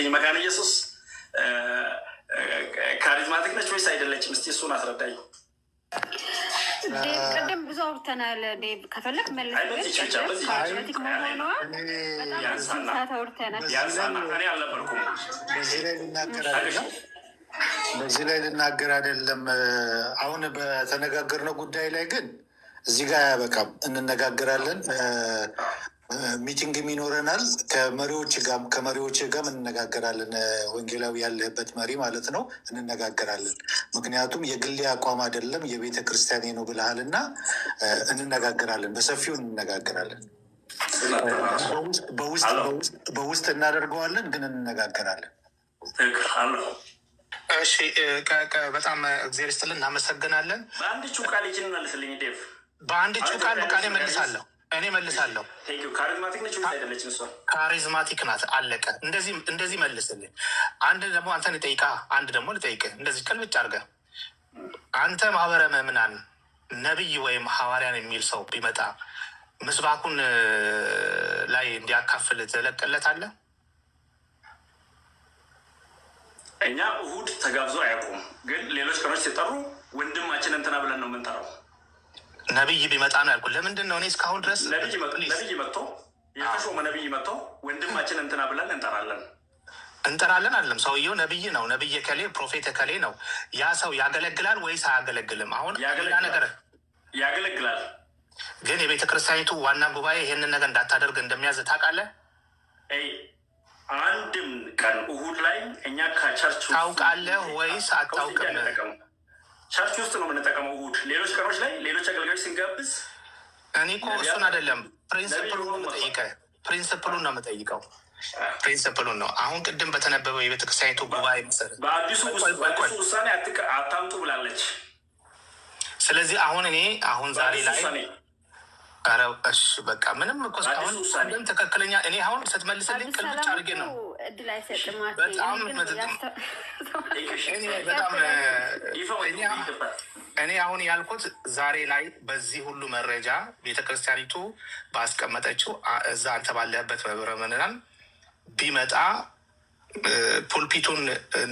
መልስልኝ። መካነ ኢየሱስ ካሪዝማቲክ ነች ወይስ አይደለችም? እስቲ እሱን አስረዳኝ። ቅድም ብዙ አውርተናል። ዴቭ ከፈለግ መልስካሪዝማቲክ መሆኗ በጣም ሰዓት አውርተናል። እኔ አልነበርኩም በዚህ ላይ ልናገር አይደለም። አሁን በተነጋገርነው ጉዳይ ላይ ግን እዚህ ጋር አያበቃም፣ እንነጋገራለን። ሚቲንግም ይኖረናል ከመሪዎች ጋር እንነጋገራለን። ወንጌላዊ ያለህበት መሪ ማለት ነው፣ እንነጋገራለን። ምክንያቱም የግሌ አቋም አይደለም የቤተ ክርስቲያኔ ነው ብለሃል እና እንነጋገራለን፣ በሰፊው እንነጋገራለን። በውስጥ እናደርገዋለን፣ ግን እንነጋገራለን። እሺ፣ በጣም እግዚአብሔር ይስጥልን፣ እናመሰግናለን። በአንድቹ ቃል ይችን መልስልኝ ዴቭ። በአንድቹ ቃል በቃ እኔ መልሳለሁ። ካሪዝማቲክ ነች ወይስ አይደለችም? እሷ ካሪዝማቲክ ናት። አለቀ። እንደዚህ መልስልኝ። አንድ ደግሞ አንተን ልጠይቃ፣ አንድ ደግሞ ልጠይቅህ። እንደዚህ ቅልብጭ አድርገህ አንተ ማህበረ ምዕምናን ነቢይ ወይም ሐዋርያን የሚል ሰው ቢመጣ ምስባኩን ላይ እንዲያካፍል ትለቅለታለህ? እኛ እሁድ ተጋብዞ አያውቁም፣ ግን ሌሎች ቀኖች ሲጠሩ ወንድማችን እንትና ብለን ነው የምንጠራው። ነቢይ ቢመጣ ነው ያልኩት። ለምንድን ነው እኔ እስካሁን ድረስ ነቢይ መጥቶ የተሾመ ነቢይ መጥቶ ወንድማችን እንትና ብለን እንጠራለን አለም። ሰውየው ነቢይ ነው፣ ነቢይ ከሌ ፕሮፌት ከሌ ነው። ያ ሰው ያገለግላል ወይስ አያገለግልም? አሁን ነገር ያገለግላል፣ ግን የቤተ ክርስቲያኒቱ ዋና ጉባኤ ይሄንን ነገር እንዳታደርግ እንደሚያዝ ታውቃለህ? አንድም ቀን እሁድ ላይ እኛ ከቸርች ታውቃለህ ወይስ አታውቅም? ቸርች ውስጥ ነው የምንጠቀመው እሁድ። ሌሎች ቀኖች ላይ ሌሎች አገልጋዮች ስንጋብዝ እኔ እኮ እሱን አይደለም ፕሪንስፕሉን ነው የምጠይቀው። ፕሪንስፕሉን ነው። አሁን ቅድም በተነበበው የቤተክርስቲያኒቱ ጉባኤ መሰረት በአዲሱ ውሳኔ አታምጡ ብላለች። ስለዚህ አሁን ዛሬ ላይ ኧረ እሺ በቃ ምንም እኮ እስካሁን ትክክለኛ እኔ አሁን ስትመልስልኝ ቅልብጭ አድርጌ ነው እኔ አሁን ያልኩት ዛሬ ላይ በዚህ ሁሉ መረጃ ቤተክርስቲያኒቱ ባስቀመጠችው እዛ አንተ ባለህበት መብረመናል ቢመጣ ፑልፒቱን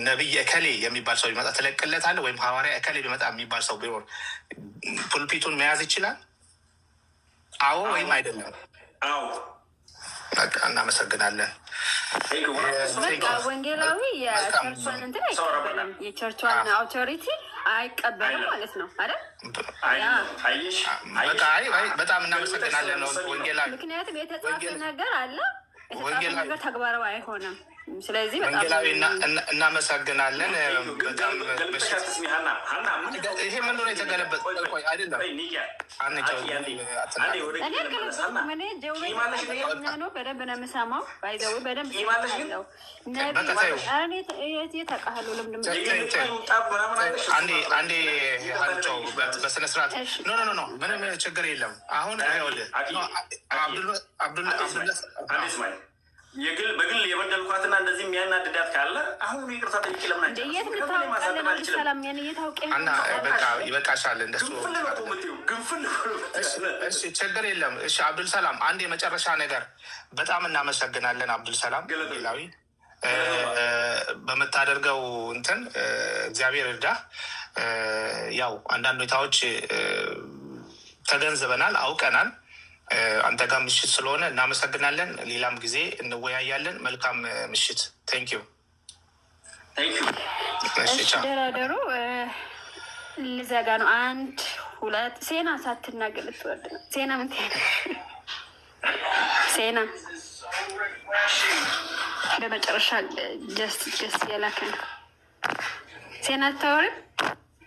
ነቢይ እከሌ የሚባል ሰው ቢመጣ ትለቅለታለህ? ወይም ሐዋርያ እከሌ ቢመጣ የሚባል ሰው ቢሆን ፑልፒቱን መያዝ ይችላል? አዎ ወይም አይደለም? አዎ። በቃ እናመሰግናለን። ወንጌላዊ የቸርቿን እንትን አይቀበልም፣ የቸርቿን አውቶሪቲ አይቀበልም ማለት ነው አይደል? በጣም እናመሰግናለን ነው ወንጌላዊ። ምክንያቱም የተጻፈ ነገር አለ፣ የተጻፈ ነገር ተግባራዊ አይሆንም። ስለዚህ ወንጌላዊ እናመሰግናለን። በጣም ይሄ ምን ሆነ የተገለበጠ አይደለም። ነው በደንብ ነው የምሰማው። ባይዘው በደንብ አንዴ በስነ ስርዓት ኖ ምንም ችግር የለም። አሁን በግል የበደልኳትና እንደዚህ የሚያናድዳት ካለ አሁን ይቅርታ ጠይቂ። ይበቃሻል። እንደሱ ችግር የለም። እሺ አብዱልሰላም፣ አንድ የመጨረሻ ነገር። በጣም እናመሰግናለን አብዱልሰላም ሌላዊ በምታደርገው እንትን እግዚአብሔር እርዳ። ያው አንዳንድ ሁኔታዎች ተገንዝበናል፣ አውቀናል። አንተ ጋር ምሽት ስለሆነ እናመሰግናለን። ሌላም ጊዜ እንወያያለን። መልካም ምሽት። ቴንኪዩ። ደራደሩ ልዘጋ ነው። 1 2 ሴና ሳትናገር ልትወርድ ነው። ሴና ምን ሴና በመጨረሻ ጀስት የላከ ነው። ሴና አታወሪም?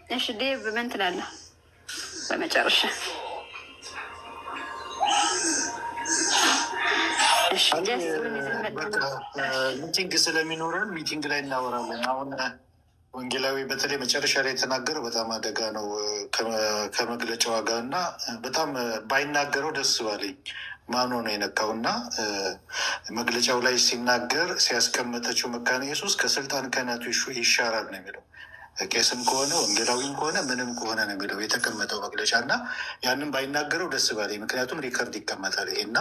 እሺ ዴቭ ምን ትላለህ በመጨረሻ? ሚቲንግ ስለሚኖረን ሚቲንግ ላይ እናወራለን። አሁን ወንጌላዊ በተለይ መጨረሻ ላይ የተናገረው በጣም አደጋ ነው ከመግለጫዋ ጋር እና በጣም ባይናገረው ደስ ባለኝ። ማኖ ነው የነካው እና መግለጫው ላይ ሲናገር ሲያስቀመጠችው መካነ ኢየሱስ ከስልጣን ክህነቱ ይሻራል ነው የሚለው። ቄስም ከሆነ ወንጌላዊም ከሆነ ምንም ከሆነ ነው የሚለው የተቀመጠው መግለጫ እና ያንን ባይናገረው ደስ ባለኝ። ምክንያቱም ሪከርድ ይቀመጣል ይሄና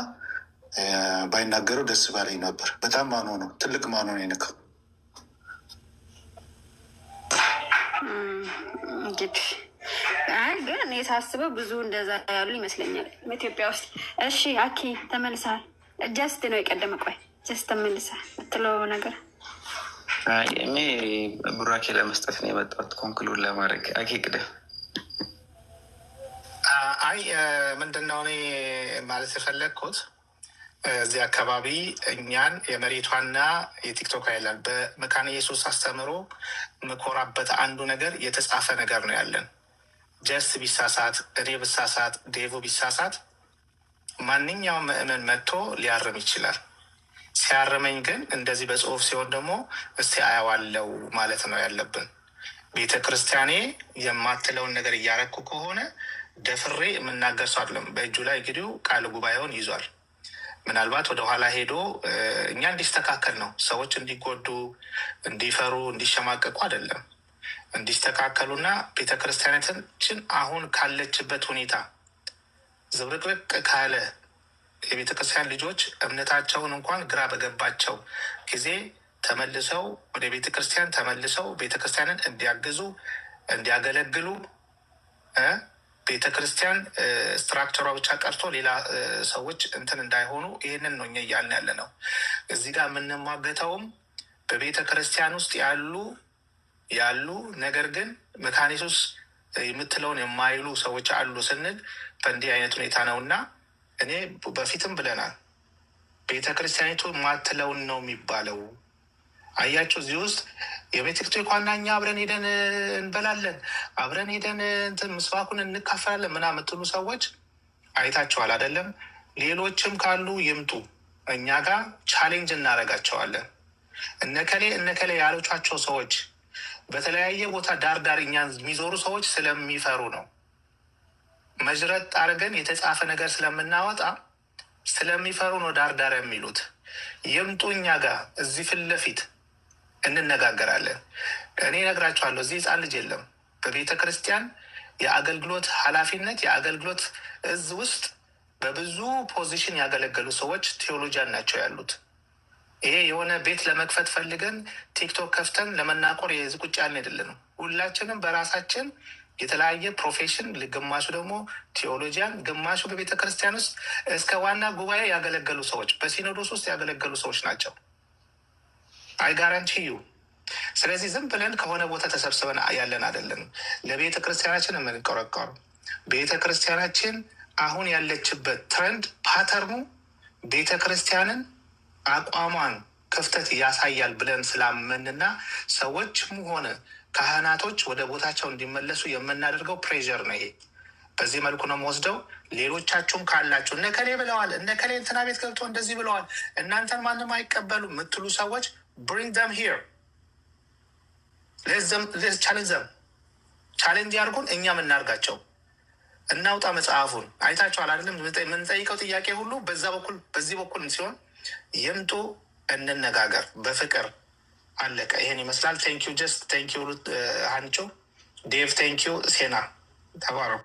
ባይናገረው ደስ ባለኝ ነበር። በጣም ማኖ ነው፣ ትልቅ ማኖ ነው የነካው። እንግዲህ አይ ግን እኔ ሳስበው ብዙ እንደዛ ያሉ ይመስለኛል በኢትዮጵያ ውስጥ። እሺ አኪ ተመልሰሃል። ጀስት ነው የቀደመ። ቆይ ጀስት ተመልሰሃል የምትለው ነገር? እኔ ቡራኬ ለመስጠት ነው የመጣሁት፣ ኮንክሉድ ለማድረግ። አኪ ቅደም። አይ ምንድነው እኔ ማለት የፈለግኩት እዚህ አካባቢ እኛን የመሬቷና የቲክቶክ አይላል በመካነ ኢየሱስ አስተምሮ ምኮራበት አንዱ ነገር የተጻፈ ነገር ነው ያለን። ጀስት ቢሳሳት፣ እኔ ብሳሳት፣ ዴቮ ቢሳሳት ማንኛውም ምእመን መጥቶ ሊያርም ይችላል። ሲያርመኝ ግን እንደዚህ በጽሁፍ ሲሆን ደግሞ እስቲ አያዋለው ማለት ነው ያለብን። ቤተ ክርስቲያኔ የማትለውን ነገር እያረኩ ከሆነ ደፍሬ የምናገር ሰው አይደለም። በእጁ ላይ እንግዲህ ቃል ጉባኤውን ይዟል። ምናልባት ወደኋላ ሄዶ እኛ እንዲስተካከል ነው፣ ሰዎች እንዲጎዱ፣ እንዲፈሩ፣ እንዲሸማቀቁ አይደለም። እንዲስተካከሉና ቤተ ክርስቲያናችን አሁን ካለችበት ሁኔታ ዝብርቅርቅ ካለ የቤተ ክርስቲያን ልጆች እምነታቸውን እንኳን ግራ በገባቸው ጊዜ ተመልሰው ወደ ቤተ ክርስቲያን ተመልሰው ቤተ ክርስቲያንን እንዲያግዙ እንዲያገለግሉ ቤተ ክርስቲያን ስትራክቸሯ ብቻ ቀርቶ ሌላ ሰዎች እንትን እንዳይሆኑ ይህንን ነው እኛ እያልን ያለ ነው። እዚህ ጋር የምንሟገተውም በቤተ ክርስቲያን ውስጥ ያሉ ነገር ግን መካነ ኢየሱስ የምትለውን የማይሉ ሰዎች አሉ ስንል በእንዲህ አይነት ሁኔታ ነው። እና እኔ በፊትም ብለናል፣ ቤተ ክርስቲያኒቱ ማትለውን ነው የሚባለው። አያቸው እዚህ ውስጥ የቤተክርስቲያን ኳና እኛ አብረን ሄደን እንበላለን፣ አብረን ሄደን ምስባኩን እንካፈላለን ምናምን የምትሉ ሰዎች አይታችኋል አይደለም? ሌሎችም ካሉ ይምጡ፣ እኛ ጋር ቻሌንጅ እናደርጋቸዋለን። እነከሌ ያሎቻቸው ሰዎች በተለያየ ቦታ ዳርዳር እኛን የሚዞሩ ሰዎች ስለሚፈሩ ነው። መጅረጥ አድርገን የተጻፈ ነገር ስለምናወጣ ስለሚፈሩ ነው ዳርዳር የሚሉት። ይምጡ እኛ ጋር እዚህ ፊት ለፊት እንነጋገራለን። እኔ እነግራቸዋለሁ፣ እዚህ ህፃን ልጅ የለም። በቤተ ክርስቲያን የአገልግሎት ኃላፊነት የአገልግሎት እዝ ውስጥ በብዙ ፖዚሽን ያገለገሉ ሰዎች ቴዎሎጂያን ናቸው ያሉት። ይሄ የሆነ ቤት ለመክፈት ፈልገን ቲክቶክ ከፍተን ለመናቆር የዚህ ቁጭ ያልን አይደለንም። ሁላችንም በራሳችን የተለያየ ፕሮፌሽን፣ ግማሹ ደግሞ ቴዎሎጂያን፣ ግማሹ በቤተ ክርስቲያን ውስጥ እስከ ዋና ጉባኤ ያገለገሉ ሰዎች፣ በሲኖዶስ ውስጥ ያገለገሉ ሰዎች ናቸው። አይጋራንቺዩ። ስለዚህ ዝም ብለን ከሆነ ቦታ ተሰብስበን ያለን አይደለም። ለቤተ ክርስቲያናችን የምንቆረቆሩ ቤተ ክርስቲያናችን አሁን ያለችበት ትረንድ ፓተርኑ ቤተ ክርስቲያንን አቋሟን ክፍተት ያሳያል ብለን ስላመንና ሰዎችም ሆነ ካህናቶች ወደ ቦታቸው እንዲመለሱ የምናደርገው ፕሬዠር ነው። ይሄ በዚህ መልኩ ነው የምወስደው። ሌሎቻችሁም ካላችሁ እነከሌ ብለዋል፣ እነከሌ እንትና ቤት ገብቶ እንደዚህ ብለዋል፣ እናንተን ማንም አይቀበሉ የምትሉ ሰዎች bring them here. let's challenge them. ቻሌንጅ ያርጉን፣ እኛም እናርጋቸው። እናውጣ መጽሐፉን። አይታችኋል አይደለም? የምንጠይቀው ጥያቄ ሁሉ በዛ በኩል በዚህ በኩል ሲሆን ይምጡ፣ እንነጋገር በፍቅር አለቀ። ይሄን ይመስላል። ቴንኪዩ ጀስት፣ ቴንኪዩ ሀንቾ፣ ዴቭ ቴንኪዩ፣ ሴና ተባረው።